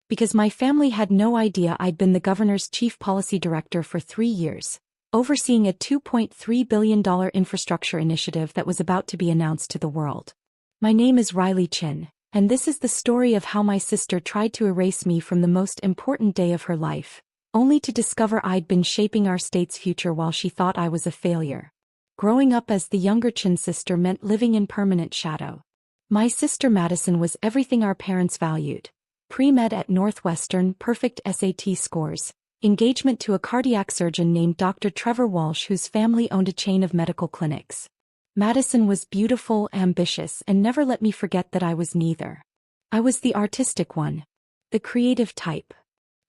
Because my family had no idea I'd been the governor's chief policy director for 3 years, overseeing a $2.3 billion infrastructure initiative that was about to be announced to the world. My name is Riley Chin, and this is the story of how my sister tried to erase me from the most important day of her life, only to discover I'd been shaping our state's future while she thought I was a failure. Growing up as the younger Chin sister meant living in permanent shadow. My sister Madison was everything our parents valued. Pre-med at Northwestern, perfect SAT scores, engagement to a cardiac surgeon named Dr. Trevor Walsh whose family owned a chain of medical clinics. Madison was beautiful, ambitious, and never let me forget that I was neither. I was the artistic one. The creative type.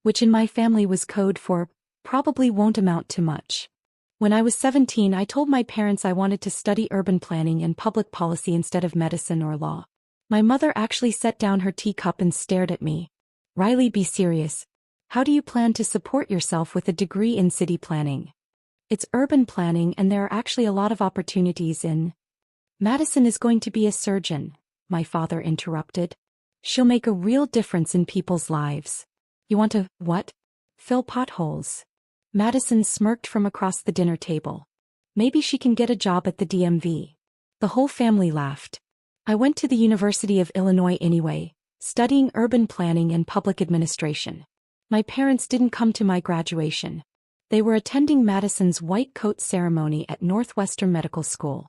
Which in my family was code for, probably won't amount to much. When I was 17, I told my parents I wanted to study urban planning and public policy instead of medicine or law. My mother actually set down her teacup and stared at me. "Riley, be serious. How do you plan to support yourself with a degree in city planning? It's urban planning and there are actually a lot of opportunities in." "Madison is going to be a surgeon," my father interrupted. "She'll make a real difference in people's lives." "You want to, what?" "Fill potholes." Madison smirked from across the dinner table. "Maybe she can get a job at the DMV." The whole family laughed. I went to the University of Illinois anyway, studying urban planning and public administration. My parents didn't come to my graduation. They were attending Madison's white coat ceremony at Northwestern Medical School.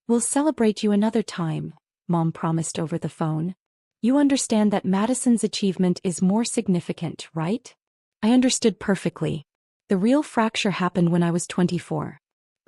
"We'll celebrate you another time," Mom promised over the phone. "You understand that Madison's achievement is more significant, right?" I understood perfectly. The real fracture happened when I was 24.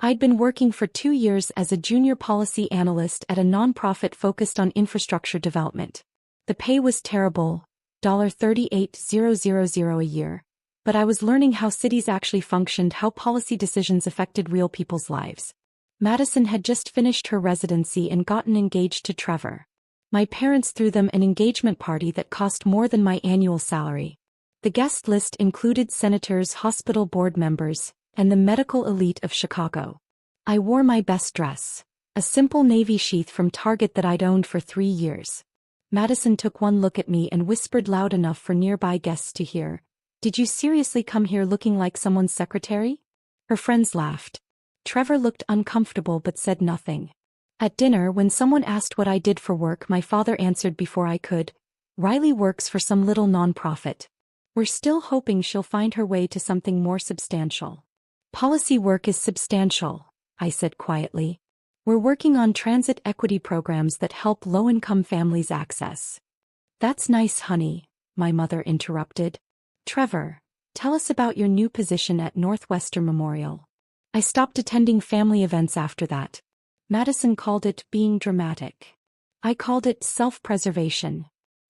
I'd been working for 2 years as a junior policy analyst at a nonprofit focused on infrastructure development. The pay was terrible, $38,000 a year, but I was learning how cities actually functioned, how policy decisions affected real people's lives. Madison had just finished her residency and gotten engaged to Trevor. My parents threw them an engagement party that cost more than my annual salary. The guest list included senators, hospital board members, and the medical elite of Chicago. I wore my best dress, a simple navy sheath from Target that I'd owned for 3 years. Madison took one look at me and whispered loud enough for nearby guests to hear, "Did you seriously come here looking like someone's secretary?" Her friends laughed. Trevor looked uncomfortable but said nothing. At dinner, when someone asked what I did for work, my father answered before I could, "Riley works for some little nonprofit. We're still hoping she'll find her way to something more substantial." "Policy work is substantial," I said quietly. "We're working on transit equity programs that help low-income families access." "That's nice, honey," my mother interrupted. "Trevor, tell us about your new position at Northwestern Memorial." I stopped attending family events after that. Madison called it being dramatic. I called it self-preservation.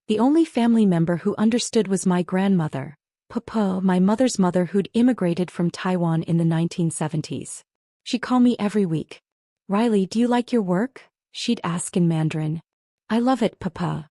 The only family member who understood was my grandmother, Papa, my mother's mother who'd immigrated from Taiwan in the 1970s. She'd call me every week. "Riley, do you like your work?" she'd ask in Mandarin. "I love it, Papa."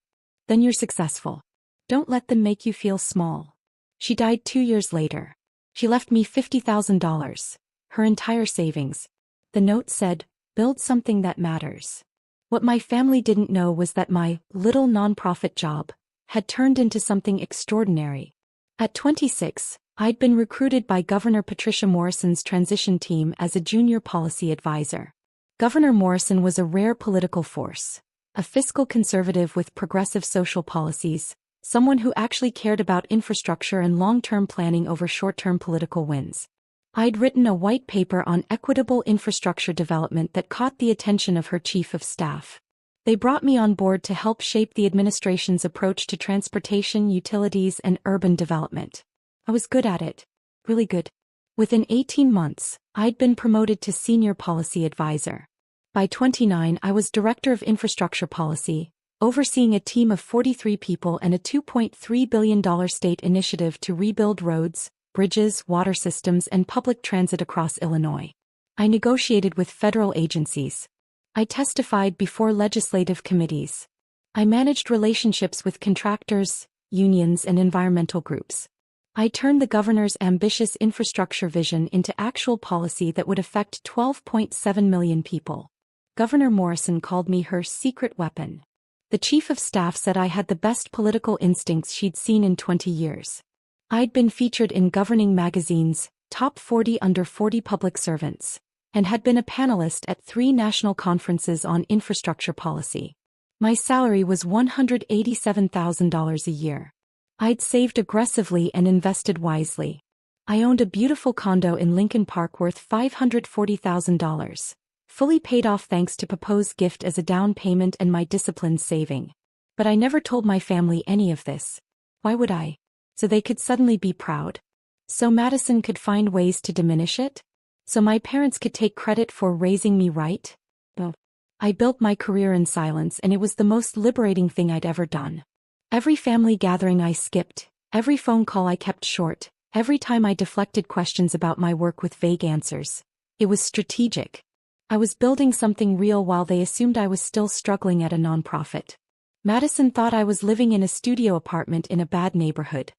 "Then you're successful. Don't let them make you feel small." She died 2 years later. She left me $50,000, her entire savings. The note said, "Build something that matters." What my family didn't know was that my little nonprofit job had turned into something extraordinary. At 26, I'd been recruited by Governor Patricia Morrison's transition team as a junior policy advisor. Governor Morrison was a rare political force, a fiscal conservative with progressive social policies, someone who actually cared about infrastructure and long-term planning over short-term political wins. I'd written a white paper on equitable infrastructure development that caught the attention of her chief of staff. They brought me on board to help shape the administration's approach to transportation, utilities, and urban development. I was good at it. Really good. Within 18 months, I'd been promoted to senior policy advisor. By 29, I was director of infrastructure policy, overseeing a team of 43 people and a $2.3 billion state initiative to rebuild roads, bridges, water systems, and public transit across Illinois. I negotiated with federal agencies. I testified before legislative committees. I managed relationships with contractors, unions, and environmental groups. I turned the governor's ambitious infrastructure vision into actual policy that would affect 12.7 million people. Governor Morrison called me her secret weapon. The chief of staff said I had the best political instincts she'd seen in 20 years. I'd been featured in governing magazines, top 40 under 40 public servants, and had been a panelist at 3 national conferences on infrastructure policy. My salary was $187,000 a year. I'd saved aggressively and invested wisely. I owned a beautiful condo in Lincoln Park worth $540,000, fully paid off thanks to Papa's gift as a down payment and my disciplined saving. But I never told my family any of this. Why would I? So they could suddenly be proud. So Madison could find ways to diminish it? So my parents could take credit for raising me right? No. I built my career in silence, and it was the most liberating thing I'd ever done. Every family gathering I skipped, every phone call I kept short, every time I deflected questions about my work with vague answers. It was strategic. I was building something real while they assumed I was still struggling at a nonprofit. Madison thought I was living in a studio apartment in a bad neighborhood.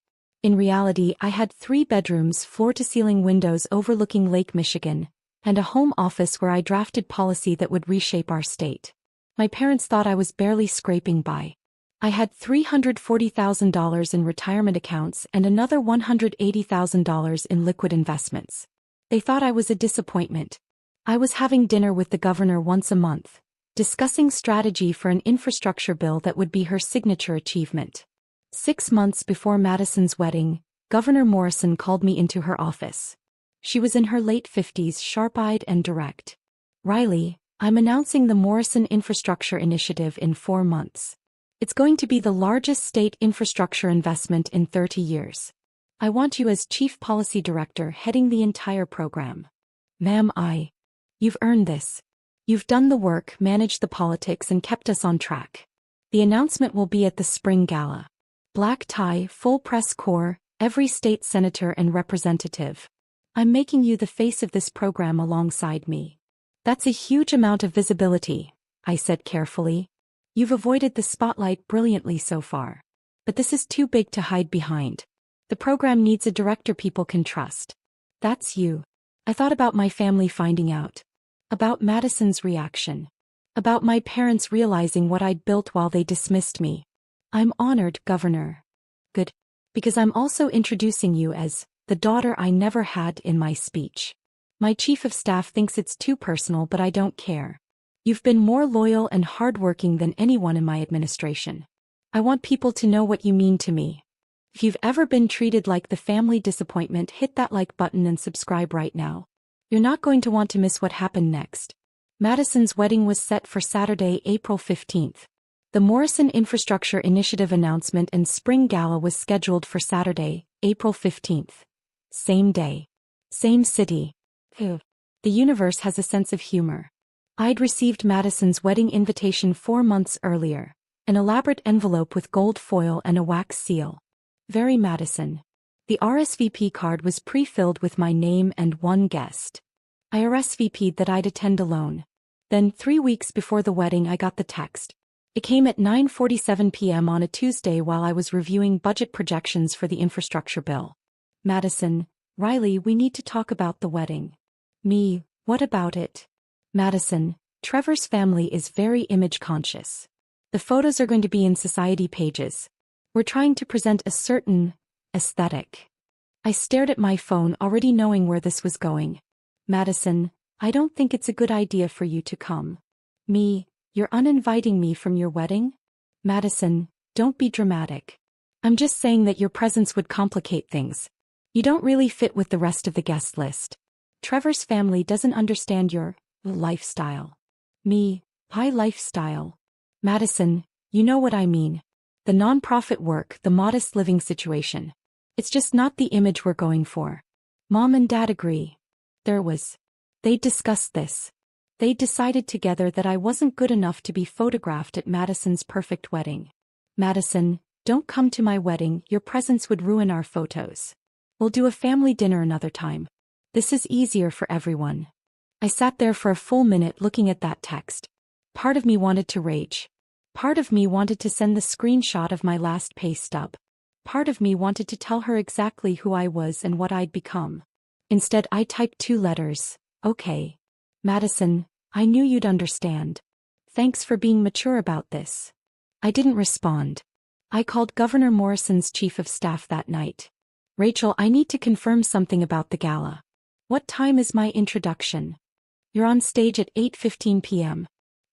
In reality, I had 3 bedrooms, floor-to-ceiling windows overlooking Lake Michigan, and a home office where I drafted policy that would reshape our state. My parents thought I was barely scraping by. I had $340,000 in retirement accounts and another $180,000 in liquid investments. They thought I was a disappointment. I was having dinner with the governor once a month, discussing strategy for an infrastructure bill that would be her signature achievement. 6 months before Madison's wedding, Governor Morrison called me into her office. She was in her late 50s, sharp-eyed and direct. "Riley, I'm announcing the Morrison Infrastructure Initiative in 4 months. It's going to be the largest state infrastructure investment in 30 years. I want you as Chief Policy Director heading the entire program." "Ma'am, You've earned this. You've done the work, managed the politics, and kept us on track. The announcement will be at the spring gala. Black tie, full press corps, every state senator and representative. I'm making you the face of this program alongside me." "That's a huge amount of visibility," I said carefully. "You've avoided the spotlight brilliantly so far. But this is too big to hide behind. The program needs a director people can trust. That's you." I thought about my family finding out. About Madison's reaction. About my parents realizing what I'd built while they dismissed me. "I'm honored, Governor." "Good. Because I'm also introducing you as the daughter I never had in my speech. My chief of staff thinks it's too personal, but I don't care. You've been more loyal and hardworking than anyone in my administration. I want people to know what you mean to me. If you've ever been treated like the family disappointment, hit that like button and subscribe right now. You're not going to want to miss what happened next." Madison's wedding was set for Saturday, April 15th. The Morrison Infrastructure Initiative announcement and spring gala was scheduled for Saturday, April 15th. Same day. Same city. The universe has a sense of humor. I'd received Madison's wedding invitation 4 months earlier, an elaborate envelope with gold foil and a wax seal. Very Madison. The RSVP card was pre-filled with my name and one guest. I RSVP'd that I'd attend alone. Then 3 weeks before the wedding I got the text. It came at 9:47 p.m. on a Tuesday while I was reviewing budget projections for the infrastructure bill. "Madison, Riley, we need to talk about the wedding." Me, what about it? Madison, Trevor's family is very image conscious. The photos are going to be in society pages. We're trying to present a certain aesthetic. I stared at my phone, already knowing where this was going. Madison, I don't think it's a good idea for you to come. Me, you're uninviting me from your wedding? Madison, don't be dramatic. I'm just saying that your presence would complicate things. You don't really fit with the rest of the guest list. Trevor's family doesn't understand your lifestyle. Me, high lifestyle. Madison, you know what I mean. The nonprofit work, the modest living situation. It's just not the image we're going for. Mom and Dad agree. They discussed this. They decided together that I wasn't good enough to be photographed at Madison's perfect wedding. Madison, don't come to my wedding, your presence would ruin our photos. We'll do a family dinner another time. This is easier for everyone. I sat there for a full minute looking at that text. Part of me wanted to rage. Part of me wanted to send the screenshot of my last pay stub. Part of me wanted to tell her exactly who I was and what I'd become. Instead, I typed 2 letters. Okay. Madison, I knew you'd understand. Thanks for being mature about this. I didn't respond. I called Governor Morrison's chief of staff that night. Rachel, I need to confirm something about the gala. What time is my introduction? You're on stage at 8:15 p.m.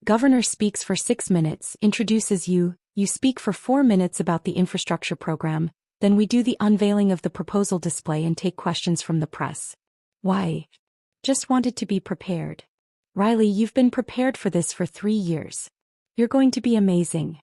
Governor speaks for 6 minutes, introduces you, you speak for 4 minutes about the infrastructure program, then we do the unveiling of the proposal display and take questions from the press. Why? Just wanted to be prepared. Riley, you've been prepared for this for 3 years. You're going to be amazing.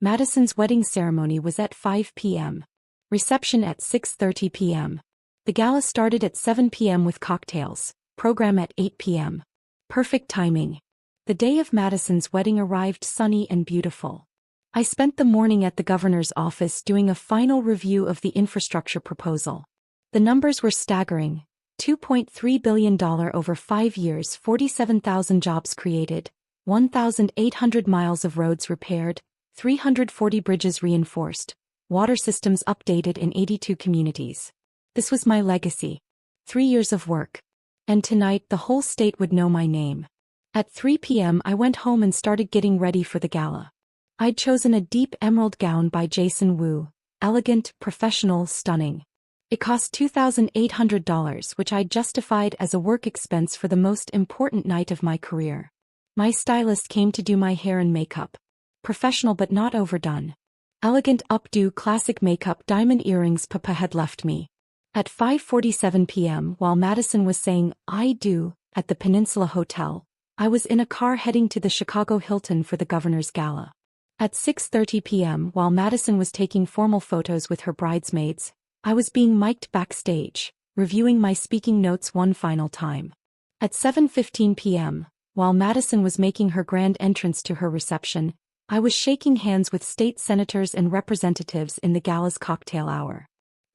Madison's wedding ceremony was at 5 p.m. Reception at 6:30 p.m. The gala started at 7 p.m. with cocktails, program at 8 p.m. Perfect timing. The day of Madison's wedding arrived sunny and beautiful. I spent the morning at the governor's office doing a final review of the infrastructure proposal. The numbers were staggering. $2.3 billion over 5 years, 47,000 jobs created, 1,800 miles of roads repaired, 340 bridges reinforced, water systems updated in 82 communities. This was my legacy. 3 years of work. And tonight the whole state would know my name. At 3 p.m. I went home and started getting ready for the gala. I'd chosen a deep emerald gown by Jason Wu, elegant, professional, stunning. It cost $2,800, which I justified as a work expense for the most important night of my career. My stylist came to do my hair and makeup. Professional but not overdone. Elegant updo classic makeup, diamond earrings. Papa had left me. At 5:47 p.m. while Madison was saying, "I do," at the Peninsula Hotel, I was in a car heading to the Chicago Hilton for the governor's gala. At 6:30 p.m. while Madison was taking formal photos with her bridesmaids, I was being mic'd backstage, reviewing my speaking notes one final time. At 7:15 p.m., while Madison was making her grand entrance to her reception, I was shaking hands with state senators and representatives in the gala's cocktail hour.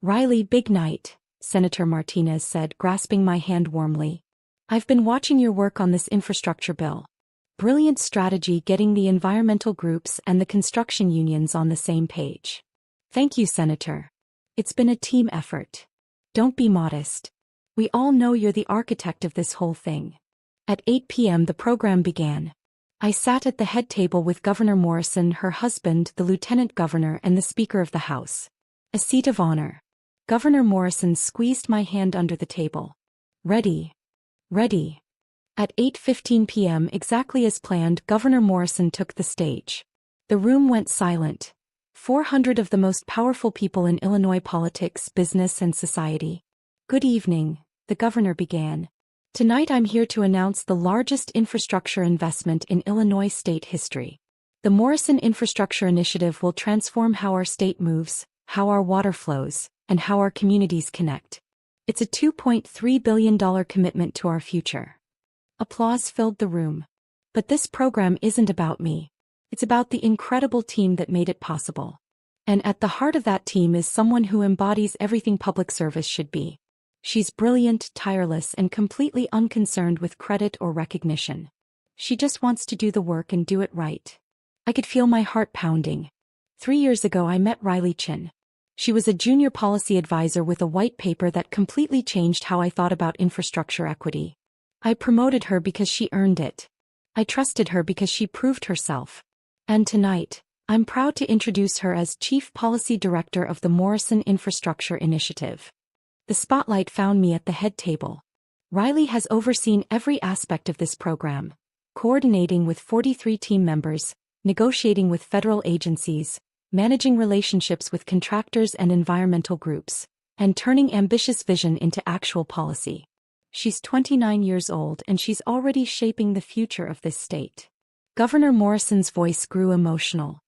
"Riley, big night," Senator Martinez said, grasping my hand warmly. "I've been watching your work on this infrastructure bill. Brilliant strategy getting the environmental groups and the construction unions on the same page. Thank you, Senator. It's been a team effort. Don't be modest. We all know you're the architect of this whole thing." At 8 p.m. the program began. I sat at the head table with Governor Morrison, her husband, the lieutenant governor, and the Speaker of the House. A seat of honor. Governor Morrison squeezed my hand under the table. "Ready. Ready." At 8:15 p.m. exactly as planned, Governor Morrison took the stage. The room went silent. 400 of the most powerful people in Illinois politics, business, and society. "Good evening," the governor began. "Tonight I'm here to announce the largest infrastructure investment in Illinois state history. The Morrison Infrastructure Initiative will transform how our state moves, how our water flows, and how our communities connect. It's a $2.3 billion commitment to our future." Applause filled the room. But this program isn't about me. It's about the incredible team that made it possible. And at the heart of that team is someone who embodies everything public service should be. She's brilliant, tireless, and completely unconcerned with credit or recognition. She just wants to do the work and do it right. I could feel my heart pounding. 3 years ago I met Riley Chin. She was a junior policy advisor with a white paper that completely changed how I thought about infrastructure equity. I promoted her because she earned it. I trusted her because she proved herself. And tonight, I'm proud to introduce her as Chief Policy Director of the Morrison Infrastructure Initiative. The spotlight found me at the head table. Riley has overseen every aspect of this program, coordinating with 43 team members, negotiating with federal agencies, managing relationships with contractors and environmental groups, and turning ambitious vision into actual policy. She's 29 years old and she's already shaping the future of this state. Governor Morrison's voice grew emotional.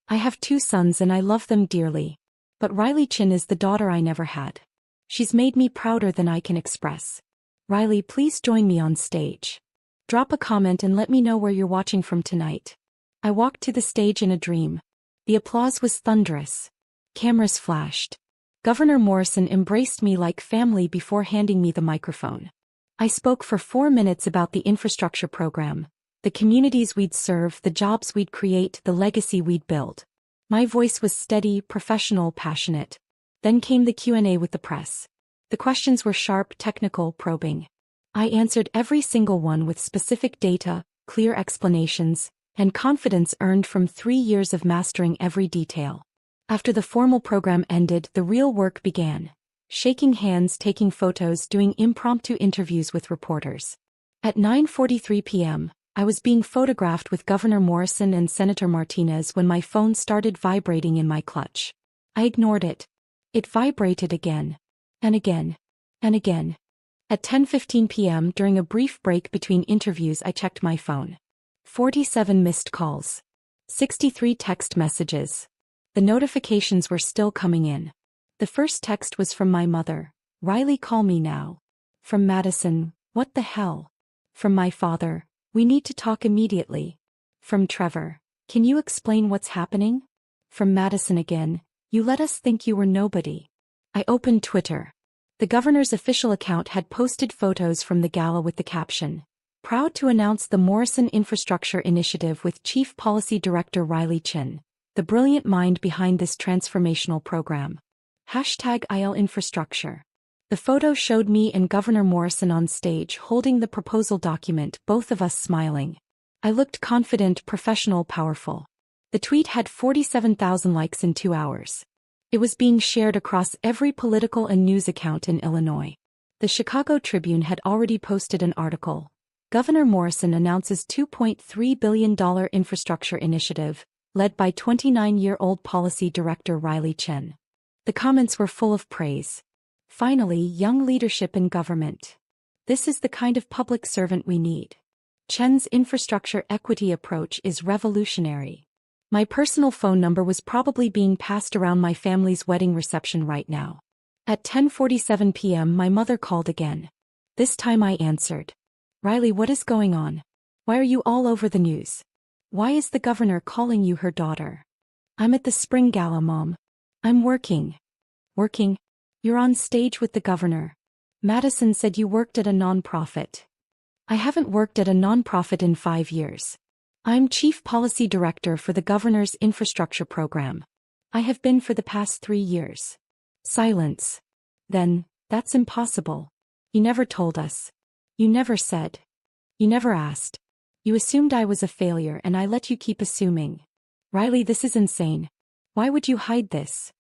"I have 2 sons and I love them dearly. But Riley Chin is the daughter I never had. She's made me prouder than I can express. Riley, please join me on stage. Drop a comment and let me know where you're watching from tonight." I walked to the stage in a dream. The applause was thunderous. Cameras flashed. Governor Morrison embraced me like family before handing me the microphone. I spoke for 4 minutes about the infrastructure program, the communities we'd serve, the jobs we'd create, the legacy we'd build. My voice was steady, professional, passionate. Then came the Q&A with the press. The questions were sharp, technical, probing. I answered every single one with specific data, clear explanations, and confidence earned from 3 years of mastering every detail. After the formal program ended, the real work began. Shaking hands, taking photos, doing impromptu interviews with reporters. At 9:43 p.m., I was being photographed with Governor Morrison and Senator Martinez when my phone started vibrating in my clutch. I ignored it. It vibrated again. And again. And again. At 10:15 p.m., during a brief break between interviews, I checked my phone. 47 missed calls. 63 text messages. The notifications were still coming in. The first text was from my mother. "Riley, call me now." From Madison, "What the hell?" From my father, "We need to talk immediately." From Trevor, "Can you explain what's happening?" From Madison again, "You let us think you were nobody." I opened Twitter. The governor's official account had posted photos from the gala with the caption, "Proud to announce the Morrison Infrastructure Initiative with Chief Policy Director Riley Chin, the brilliant mind behind this transformational program. #IL Infrastructure." The photo showed me and Governor Morrison on stage holding the proposal document, both of us smiling. I looked confident, professional, powerful. The tweet had 47,000 likes in 2 hours. It was being shared across every political and news account in Illinois. The Chicago Tribune had already posted an article. Governor Morrison announces $2.3 billion infrastructure initiative, led by 29-year-old policy director Riley Chin. The comments were full of praise. Finally, young leadership in government. This is the kind of public servant we need. Chen's infrastructure equity approach is revolutionary. My personal phone number was probably being passed around my family's wedding reception right now. At 10:47 p.m., my mother called again. This time I answered. "Riley, what is going on? Why are you all over the news? Why is the governor calling you her daughter?" "I'm at the spring gala, Mom. I'm working." "Working? You're on stage with the governor. Madison said you worked at a nonprofit." "I haven't worked at a nonprofit in 5 years. I'm Chief Policy Director for the governor's infrastructure program. I have been for the past 3 years." Silence. Then, "That's impossible. You never told us. You never said. You never asked. You assumed I was a failure and I let you keep assuming. Riley, this is insane. Why would you hide this?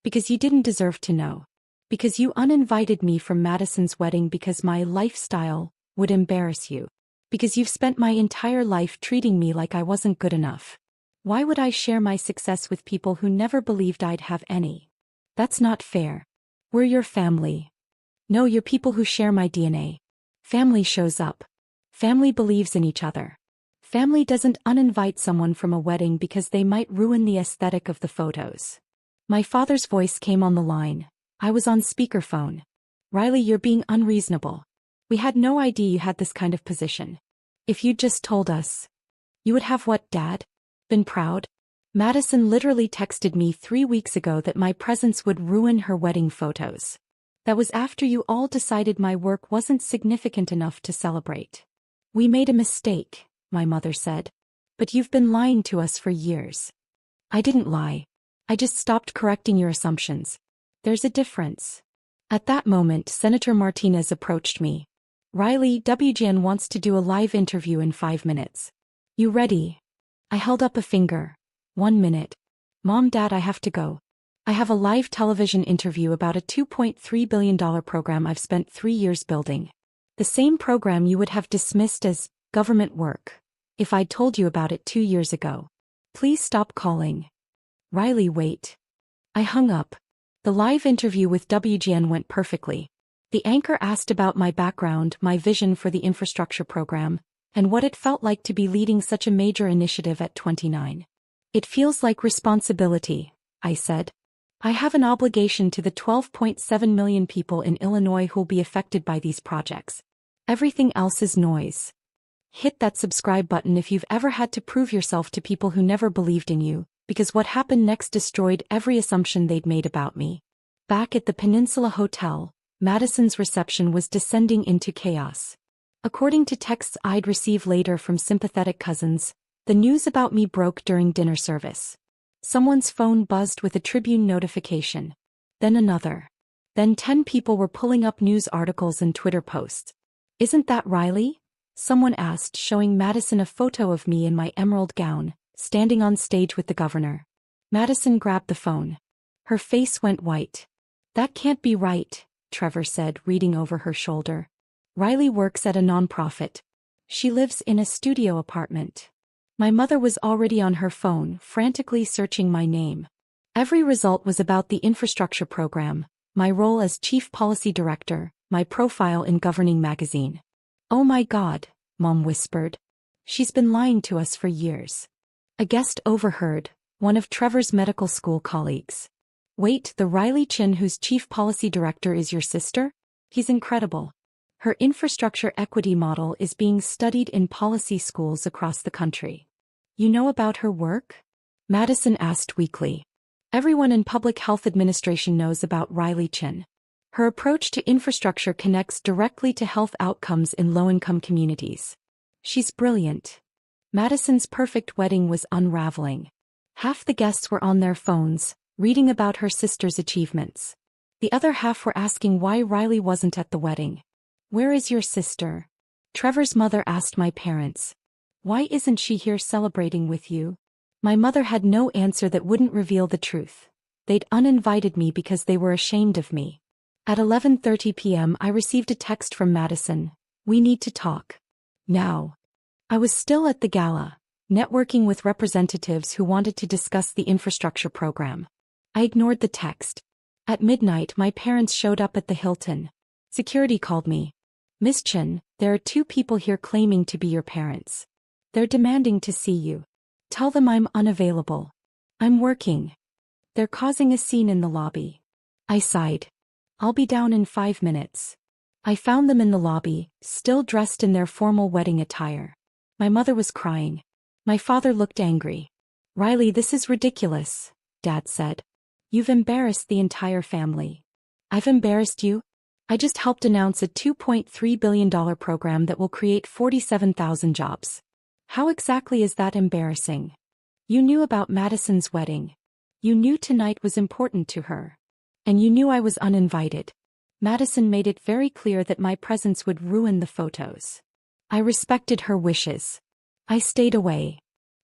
Because you didn't deserve to know. Because you uninvited me from Madison's wedding because my lifestyle would embarrass you. Because you've spent my entire life treating me like I wasn't good enough. Why would I share my success with people who never believed I'd have any? That's not fair. We're your family. No, you're people who share my DNA. Family shows up. Family believes in each other. Family doesn't uninvite someone from a wedding because they might ruin the aesthetic of the photos." My father's voice came on the line. I was on speakerphone. "Riley, you're being unreasonable. We had no idea you had this kind of position. If you'd just told us." "You would have what, Dad? Been proud?" Madison literally texted me 3 weeks ago that my presence would ruin her wedding photos. That was after you all decided my work wasn't significant enough to celebrate. "We made a mistake," my mother said. "But you've been lying to us for years." "I didn't lie. I just stopped correcting your assumptions. There's a difference." At that moment, Senator Martinez approached me. "Riley, WGN wants to do a live interview in 5 minutes. You ready?" I held up a finger. 1 minute. "Mom, Dad, I have to go. I have a live television interview about a $2.3 billion program I've spent 3 years building. The same program you would have dismissed as government work if I'd told you about it 2 years ago. Please stop calling." "Riley, wait." I hung up. The live interview with WGN went perfectly. The anchor asked about my background, my vision for the infrastructure program, and what it felt like to be leading such a major initiative at 29. "It feels like responsibility," I said. "I have an obligation to the 12.7 million people in Illinois who'll be affected by these projects. Everything else is noise." Hit that subscribe button if you've ever had to prove yourself to people who never believed in you, because what happened next destroyed every assumption they'd made about me. Back at the Peninsula Hotel, Madison's reception was descending into chaos. According to texts I'd receive later from sympathetic cousins, the news about me broke during dinner service. Someone's phone buzzed with a Tribune notification. Then another. Then 10 people were pulling up news articles and Twitter posts. "Isn't that Riley? Someone asked, showing Madison a photo of me in my emerald gown, standing on stage with the governor. Madison grabbed the phone. Her face went white. That can't be right, Trevor said, reading over her shoulder. Riley works at a nonprofit. She lives in a studio apartment. My mother was already on her phone, frantically searching my name. Every result was about the infrastructure program, my role as chief policy director, my profile in Governing magazine. Oh my God, Mom whispered. She's been lying to us for years. A guest overheard, one of Trevor's medical school colleagues. Wait, the Riley Chin whose chief policy director is your sister? He's incredible. Her infrastructure equity model is being studied in policy schools across the country. You know about her work? Madison asked weakly. Everyone in public health administration knows about Riley Chin. Her approach to infrastructure connects directly to health outcomes in low-income communities. She's brilliant. Madison's perfect wedding was unraveling. Half the guests were on their phones, reading about her sister's achievements. The other half were asking why Riley wasn't at the wedding. Where is your sister? Trevor's mother asked my parents. Why isn't she here celebrating with you? My mother had no answer that wouldn't reveal the truth. They'd uninvited me because they were ashamed of me. At 11:30 p.m. I received a text from Madison. We need to talk. Now. I was still at the gala, networking with representatives who wanted to discuss the infrastructure program. I ignored the text. At midnight my parents showed up at the Hilton. Security called me. Miss Chin, there are 2 people here claiming to be your parents. They're demanding to see you. Tell them I'm unavailable. I'm working. They're causing a scene in the lobby. I sighed. I'll be down in 5 minutes. I found them in the lobby, still dressed in their formal wedding attire. My mother was crying. My father looked angry. Riley, this is ridiculous, Dad said. You've embarrassed the entire family. I've embarrassed you? I just helped announce a $2.3 billion program that will create 47,000 jobs. How exactly is that embarrassing? You knew about Madison's wedding. You knew tonight was important to her. And you knew I was uninvited. Madison made it very clear that my presence would ruin the photos. I respected her wishes. I stayed away.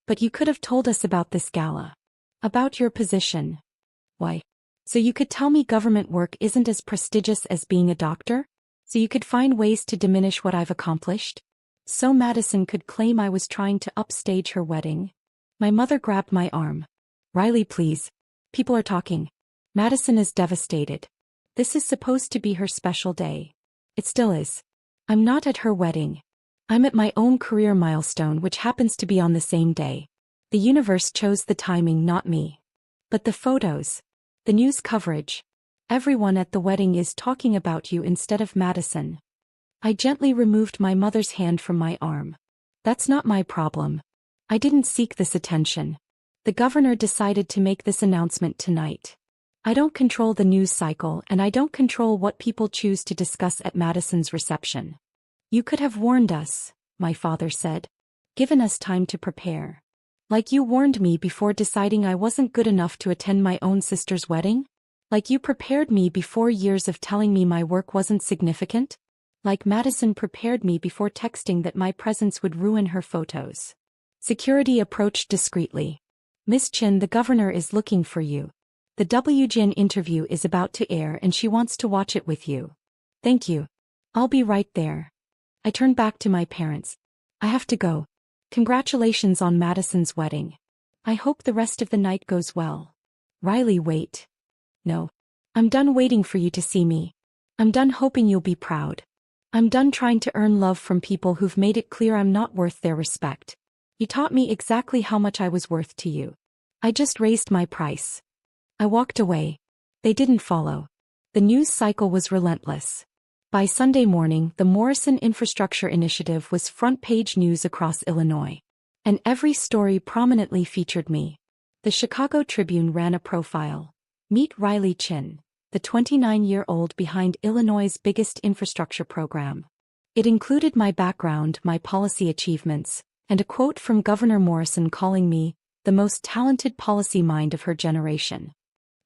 But you could have told us about this gala. About your position. Why? So you could tell me government work isn't as prestigious as being a doctor? So you could find ways to diminish what I've accomplished? So Madison could claim I was trying to upstage her wedding? My mother grabbed my arm. Riley, please. People are talking. Madison is devastated. This is supposed to be her special day. It still is. I'm not at her wedding. I'm at my own career milestone, which happens to be on the same day. The universe chose the timing, not me. But the photos. The news coverage. Everyone at the wedding is talking about you instead of Madison. I gently removed my mother's hand from my arm. That's not my problem. I didn't seek this attention. The governor decided to make this announcement tonight. I don't control the news cycle and I don't control what people choose to discuss at Madison's reception. You could have warned us, my father said. Given us time to prepare. Like you warned me before deciding I wasn't good enough to attend my own sister's wedding? Like you prepared me before years of telling me my work wasn't significant? Like Madison prepared me before texting that my presence would ruin her photos. Security approached discreetly. Miss Chin, the governor is looking for you. The WGN interview is about to air and she wants to watch it with you. Thank you. I'll be right there. I turned back to my parents. I have to go. Congratulations on Madison's wedding. I hope the rest of the night goes well. Riley, wait. No. I'm done waiting for you to see me. I'm done hoping you'll be proud. I'm done trying to earn love from people who've made it clear I'm not worth their respect. You taught me exactly how much I was worth to you. I just raised my price. I walked away. They didn't follow. The news cycle was relentless. By Sunday morning, the Morrison Infrastructure Initiative was front-page news across Illinois. And every story prominently featured me. The Chicago Tribune ran a profile. Meet Riley Chin, the 29-year-old behind Illinois' biggest infrastructure program. It included my background, my policy achievements, and a quote from Governor Morrison calling me the most talented policy mind of her generation.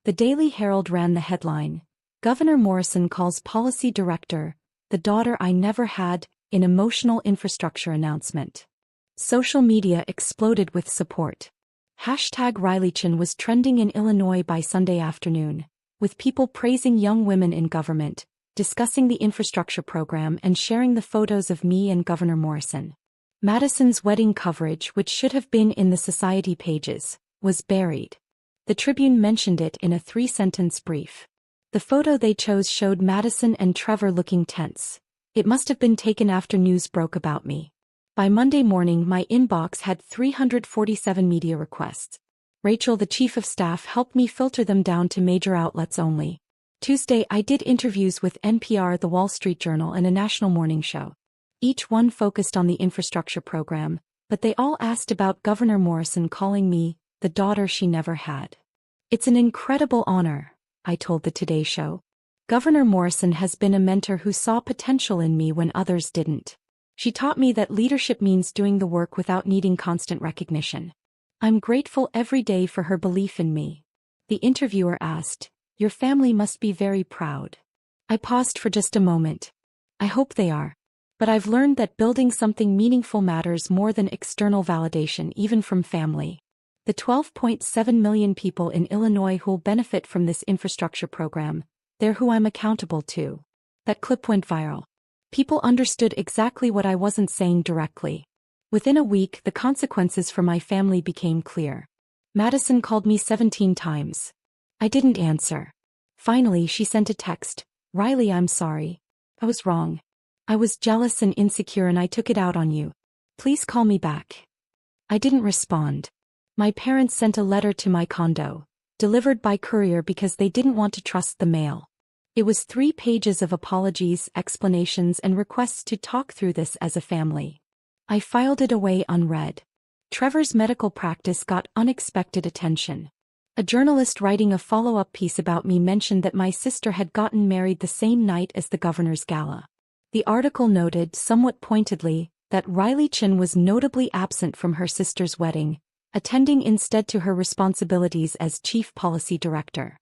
The Daily Herald ran the headline, Governor Morrison calls policy director, the daughter I never had, in emotional infrastructure announcement. Social media exploded with support. #RileyChin was trending in Illinois by Sunday afternoon, with people praising young women in government, discussing the infrastructure program and sharing the photos of me and Governor Morrison. Madison's wedding coverage, which should have been in the society pages, was buried. The Tribune mentioned it in a 3-sentence brief. The photo they chose showed Madison and Trevor looking tense. It must have been taken after news broke about me. By Monday morning, my inbox had 347 media requests. Rachel, the chief of staff, helped me filter them down to major outlets only. Tuesday, I did interviews with NPR, The Wall Street Journal, and a national morning show. Each one focused on the infrastructure program, but they all asked about Governor Morrison calling me the daughter she never had. It's an incredible honor, I told the Today Show. Governor Morrison has been a mentor who saw potential in me when others didn't. She taught me that leadership means doing the work without needing constant recognition. I'm grateful every day for her belief in me. The interviewer asked, "Your family must be very proud." I paused for just a moment. I hope they are. But I've learned that building something meaningful matters more than external validation, even from family. The 12.7 million people in Illinois who'll benefit from this infrastructure program, they're who I'm accountable to. That clip went viral. People understood exactly what I wasn't saying directly. Within a week, the consequences for my family became clear. Madison called me 17 times. I didn't answer. Finally, she sent a text, "Riley, I'm sorry. I was wrong. I was jealous and insecure and I took it out on you. Please call me back." I didn't respond. My parents sent a letter to my condo, delivered by courier because they didn't want to trust the mail. It was 3 pages of apologies, explanations, and requests to talk through this as a family. I filed it away unread. Trevor's medical practice got unexpected attention. A journalist writing a follow-up piece about me mentioned that my sister had gotten married the same night as the governor's gala. The article noted, somewhat pointedly, that RileyChin was notably absent from her sister's wedding, attending instead to her responsibilities as chief policy director.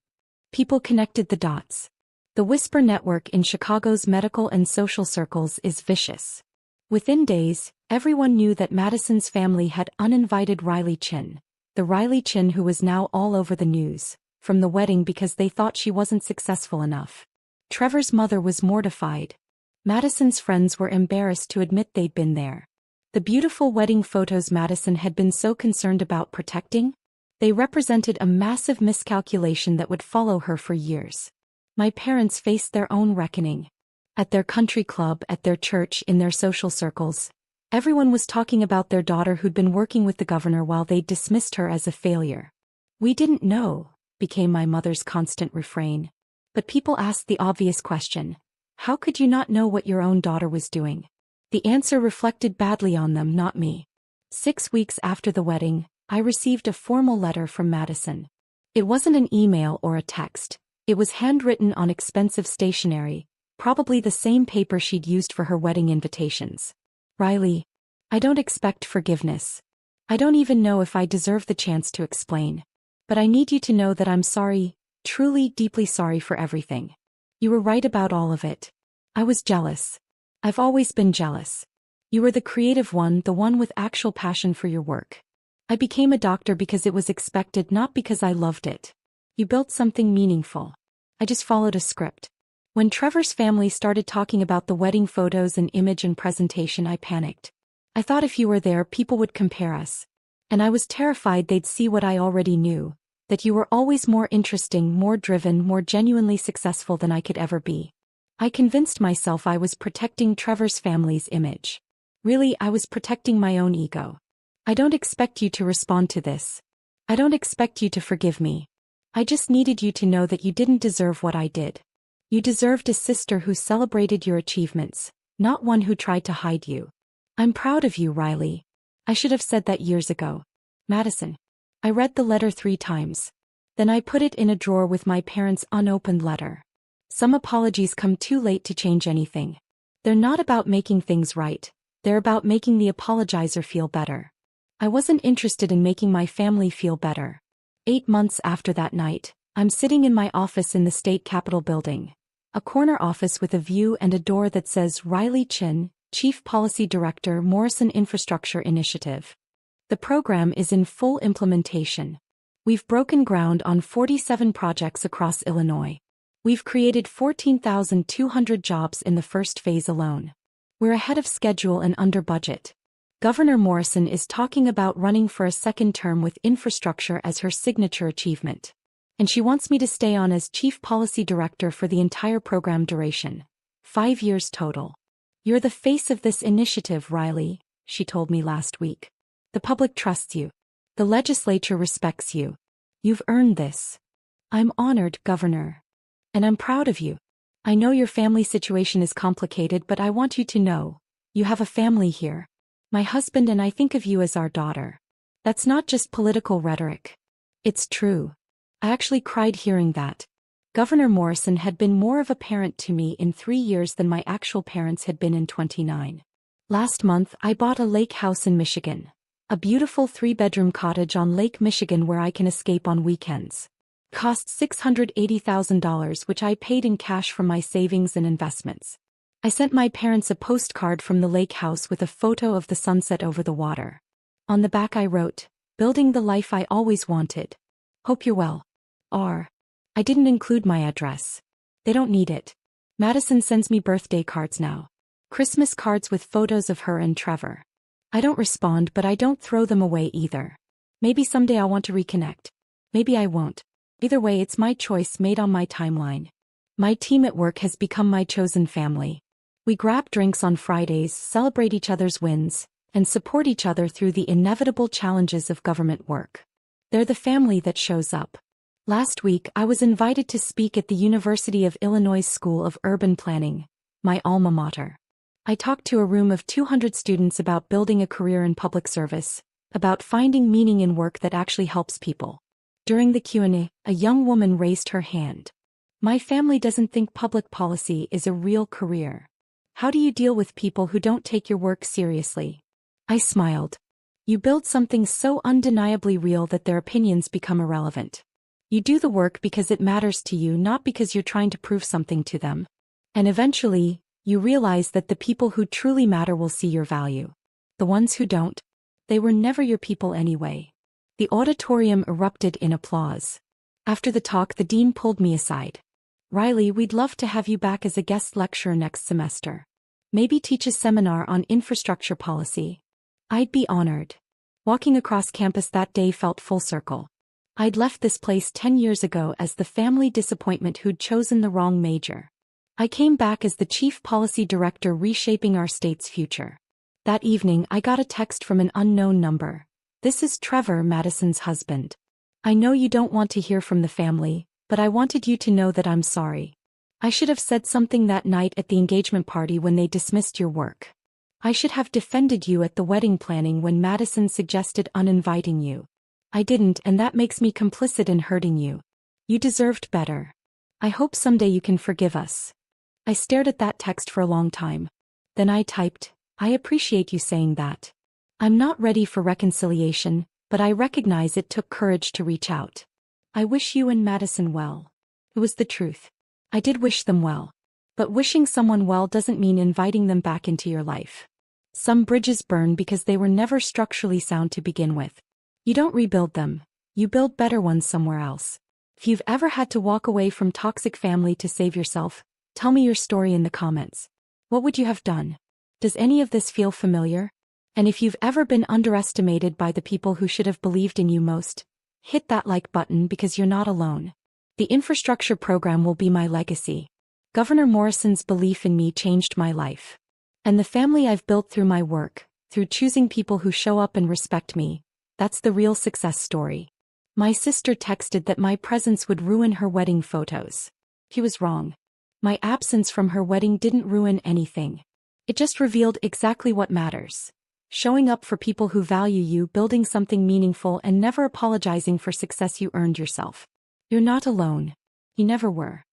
People connected the dots. The whisper network in Chicago's medical and social circles is vicious. Within days, everyone knew that Madison's family had uninvited RileyChin, the RileyChin who was now all over the news, from the wedding because they thought she wasn't successful enough. Trevor's mother was mortified. Madison's friends were embarrassed to admit they'd been there. The beautiful wedding photos Madison had been so concerned about protecting? They represented a massive miscalculation that would follow her for years. My parents faced their own reckoning. At their country club, at their church, in their social circles, everyone was talking about their daughter who'd been working with the governor while they dismissed her as a failure. "We didn't know," became my mother's constant refrain. But people asked the obvious question. How could you not know what your own daughter was doing? The answer reflected badly on them, not me. 6 weeks after the wedding, I received a formal letter from Madison. It wasn't an email or a text. It was handwritten on expensive stationery, probably the same paper she'd used for her wedding invitations. "Riley, I don't expect forgiveness. I don't even know if I deserve the chance to explain. But I need you to know that I'm sorry, truly, deeply sorry for everything. You were right about all of it. I was jealous. I've always been jealous. You were the creative one, the one with actual passion for your work. I became a doctor because it was expected, not because I loved it. You built something meaningful. I just followed a script." When Trevor's family started talking about the wedding photos and image and presentation, I panicked. I thought if you were there, people would compare us. And I was terrified they'd see what I already knew, that you were always more interesting, more driven, more genuinely successful than I could ever be. I convinced myself I was protecting Trevor's family's image. Really, I was protecting my own ego. I don't expect you to respond to this. I don't expect you to forgive me. I just needed you to know that you didn't deserve what I did. You deserved a sister who celebrated your achievements, not one who tried to hide you. I'm proud of you, Riley. I should have said that years ago. Madison. I read the letter 3 times. Then I put it in a drawer with my parents' unopened letter. Some apologies come too late to change anything. They're not about making things right. They're about making the apologizer feel better. I wasn't interested in making my family feel better. 8 months after that night, I'm sitting in my office in the state capitol building. A corner office with a view and a door that says RileyChin, Chief Policy Director, Morrison Infrastructure Initiative. The program is in full implementation. We've broken ground on 47 projects across Illinois. We've created 14,200 jobs in the first phase alone. We're ahead of schedule and under budget. Governor Morrison is talking about running for a second term with infrastructure as her signature achievement. And she wants me to stay on as Chief Policy Director for the entire program duration. 5 years total. You're the face of this initiative, Riley, she told me last week. The public trusts you. The legislature respects you. You've earned this. I'm honored, Governor. And I'm proud of you. I know your family situation is complicated, but I want you to know, you have a family here. My husband and I think of you as our daughter. That's not just political rhetoric. It's true. I actually cried hearing that. Governor Morrison had been more of a parent to me in 3 years than my actual parents had been in 29. Last month, I bought a lake house in Michigan. A beautiful 3-bedroom cottage on Lake Michigan where I can escape on weekends. Cost $680,000, which I paid in cash from my savings and investments. I sent my parents a postcard from the lake house with a photo of the sunset over the water. On the back I wrote, "Building the life I always wanted. Hope you're well. R." I didn't include my address. They don't need it. Madison sends me birthday cards now. Christmas cards with photos of her and Trevor. I don't respond, but I don't throw them away either. Maybe someday I'll want to reconnect. Maybe I won't. Either way, it's my choice made on my timeline. My team at work has become my chosen family. We grab drinks on Fridays, celebrate each other's wins, and support each other through the inevitable challenges of government work. They're the family that shows up. Last week, I was invited to speak at the University of Illinois School of Urban Planning, my alma mater. I talked to a room of 200 students about building a career in public service, about finding meaning in work that actually helps people. During the Q&A, a young woman raised her hand. My family doesn't think public policy is a real career. How do you deal with people who don't take your work seriously? I smiled. You build something so undeniably real that their opinions become irrelevant. You do the work because it matters to you, not because you're trying to prove something to them. And eventually, you realize that the people who truly matter will see your value. The ones who don't, they were never your people anyway. The auditorium erupted in applause. After the talk, the dean pulled me aside. Riley, we'd love to have you back as a guest lecturer next semester. Maybe teach a seminar on infrastructure policy. I'd be honored. Walking across campus that day felt full circle. I'd left this place 10 years ago as the family disappointment who'd chosen the wrong major. I came back as the chief policy director reshaping our state's future. That evening, I got a text from an unknown number. This is Trevor, Madison's husband. I know you don't want to hear from the family, but I wanted you to know that I'm sorry. I should have said something that night at the engagement party when they dismissed your work. I should have defended you at the wedding planning when Madison suggested uninviting you. I didn't, and that makes me complicit in hurting you. You deserved better. I hope someday you can forgive us. I stared at that text for a long time. Then I typed, I appreciate you saying that. I'm not ready for reconciliation, but I recognize it took courage to reach out. I wish you and Madison well. It was the truth. I did wish them well. But wishing someone well doesn't mean inviting them back into your life. Some bridges burn because they were never structurally sound to begin with. You don't rebuild them. You build better ones somewhere else. If you've ever had to walk away from toxic family to save yourself, tell me your story in the comments. What would you have done? Does any of this feel familiar? And if you've ever been underestimated by the people who should have believed in you most, hit that like button because you're not alone. The infrastructure program will be my legacy. Governor Morrison's belief in me changed my life. And the family I've built through my work, through choosing people who show up and respect me, that's the real success story. My sister texted that my presence would ruin her wedding photos. He was wrong. My absence from her wedding didn't ruin anything. It just revealed exactly what matters. Showing up for people who value you, building something meaningful, and never apologizing for success you earned yourself. You're not alone. You never were.